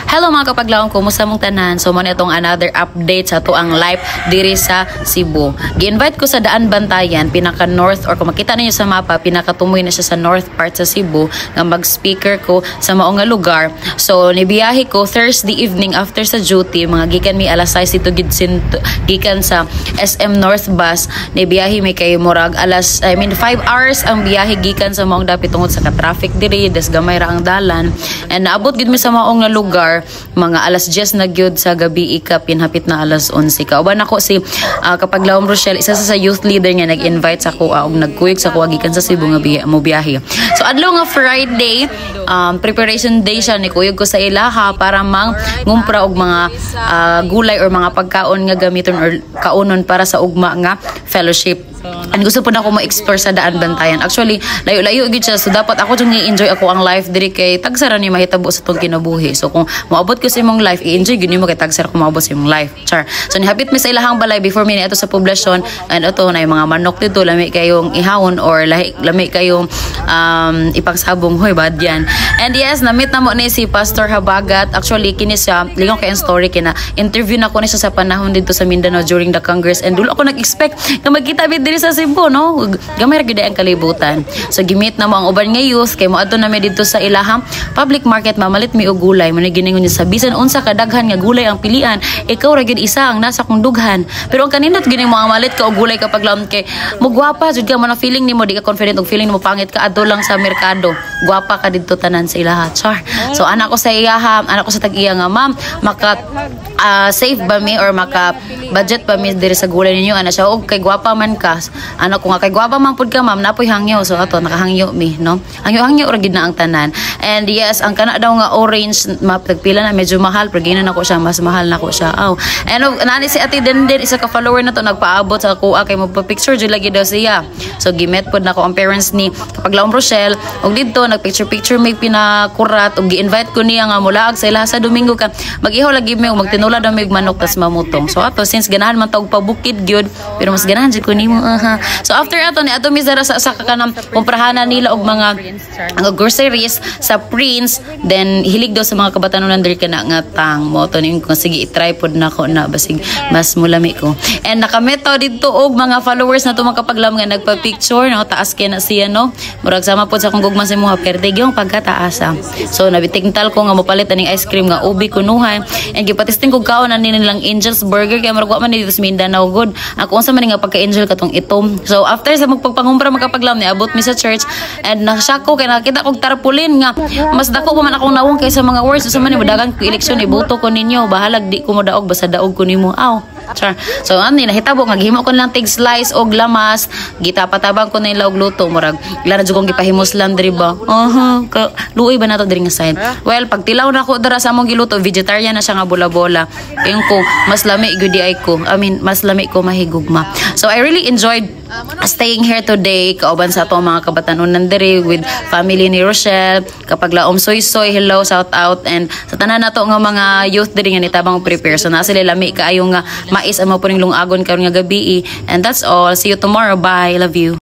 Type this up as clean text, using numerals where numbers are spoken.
Hello mga kapaglawon, kumusta mong tanan? So mo itong another update sa to ang life diri sa Cebu. Gi-invite ko sa Daan Bantayan, pinaka north, or kung makita niyo sa mapa, pinaka tumoy na siya sa north part sa Cebu, nga mag-speaker ko sa maong nga lugar. So nibiyahe ko Thursday evening after sa duty, mga gikan mi alas 6 dito gikan sa SM North Bus, nibiyahe mi kay murag 5 hours ang biyahe gikan sa maong dapit tungod sa ka-traffic diri, des gamay ra ang dalan. And naabot gid mi sa maong nga lugar mga alas 10 na gyud sa gabi, ikapin hapit na alas 11 ka. Uban ako si Kapaglawom Rochelle, isa sa youth leader nga nag-invite sa kuha og nagkuyog sa kuha gikan sa Cebu nga mo biyahe. So adlaw nga Friday, preparation day siya, ni kuyog ko sa ilaha para ngumpra og mga gulay or mga pagkaon nga gamiton or kaunon para sa ugma nga fellowship. And gusto po na ako ma-explore sa Daan Bantayan. Actually, layo-layo gid siya. So dapat ako jung i-enjoy ako ang life diri kay tagsara ni mahitabo sa tong kinabuhi. So kung moabot ko sa imong life, i-enjoy gid nimo kay tagsara ko moabot sa imong life. Char. So nihabit mi sa ilahang balay before mi ato sa poblasyon, and ato na yung mga manok dito, lami kayong ihawon or lami kayong ipagsabong, hoy bad yan. And yes, na-meet na mo ni si Pastor Habagat. Actually kini siya lingaw kay ang story kina interview na ko ni siya sa panahon dito sa Mindanao during the Congress, and dulo ako nag-expect nga magkita diri sa Cebu, no? Gamay ra gyud ang kalibutan. So gimit na mo ang uban nga youth kay moadto na mi dito sa ilahang public market, mamalit mi og gulay. Mo giningon niya sa bisan unsa kadaghan nga gulay ang pilian, ikaw ra gyud isa ang nasa kong dughan. Pero ang kanindot gini mo ang malit ka og gulay kapag laom kay mo gwapa jud ka, mo na feeling nimo di ka confident og feeling nimo pangit ka adto lang sa merkado. Gwapa ka didto tanan sa ilaha. Char. So anak ko sa iyaha, anak ko sa tag-iya nga ma'am, maka save ba mi or maka budget pa mi diri sa gulay ninyo ana siya og kay gwapa man ka. Ano ko nga kay gwapa man pud ka ma'am, napoy hangyo. So ato nakahangyo mi, no? Hangyo ra gid na ang tanan. And yes, ang kana daw nga orange mapagpila na medyo mahal, pero ginan ako siya, mas mahal na ako siya. Aw. And nani si Ate Denden, isa ka follower na to, nagpaabot sa kuha kay mo picture jud lagi daw siya. So gimet pud nako ang parents ni Kapaglawom Rochelle og didto nagpicture may pinakurat og gi-invite ko niya nga mulaag sa ilaha sa Domingo ka. Mag-ihaw lagi mi og magtinula daw mig manok tas mamutong. So ato since ganahan man tawag pabukid gyud, pero mas ganahan jud ko nimo. So after ato ni ato mi sa kanang kumprahanan nila og mga groceries sa Prince, then hilig daw sa mga kabatanon diri kana nga tang mo to ning ko sige i-try pod nako na basig mas mulami ko. And nakametaw didto og mga followers na to makapaglam nga nagpa-picture, no, taas kay na siya, no, murag sama pod sa kong gugma sa mga perde gyung pagkataasa. So nabitingtal ko nga mopalit aning ice cream nga ubi kunuhan, and gipatisting ko kaon ani nilang Angel's Burger kay murag wa man dito sa Mindanao good. Ako unsa man nga pagka-angel katong itom. So after sa magpagpangumpra makapaglam ni abot mi sa church, and nashock ko kay nakita kog tarpaulin nga mas dako pa man akong nawong kaysa mga words. Sa man ni dagan ko eleksyon iboto ko ninyo, bahalag di ko mo daog basta daog ko nimo. Aw. Char. So ani nahitabo nga gihimo ko lang tig slice og lamas, gitapatabang ko nila og luto murag lara jud kong gipahimos lang diri ba. Ka luoy ba nato diri nga side. Well, pag tilaw na ko dara sa among giluto, vegetarian na siya nga bola-bola. Kayong ko mas lami gyud di ay ko. I mean, mas lami ko mahigugma. So I really enjoyed staying here today kauban sa atong mga kabatanon diri with family ni Rochelle, Kapaglawom Soy, hello, shout out, and sa tanan nato nga mga youth diri nga nitabang prepare. So na sila lami kaayo nga mais ang mapuning lungagon karon nga gabi. And that's all. See you tomorrow. Bye. Love you.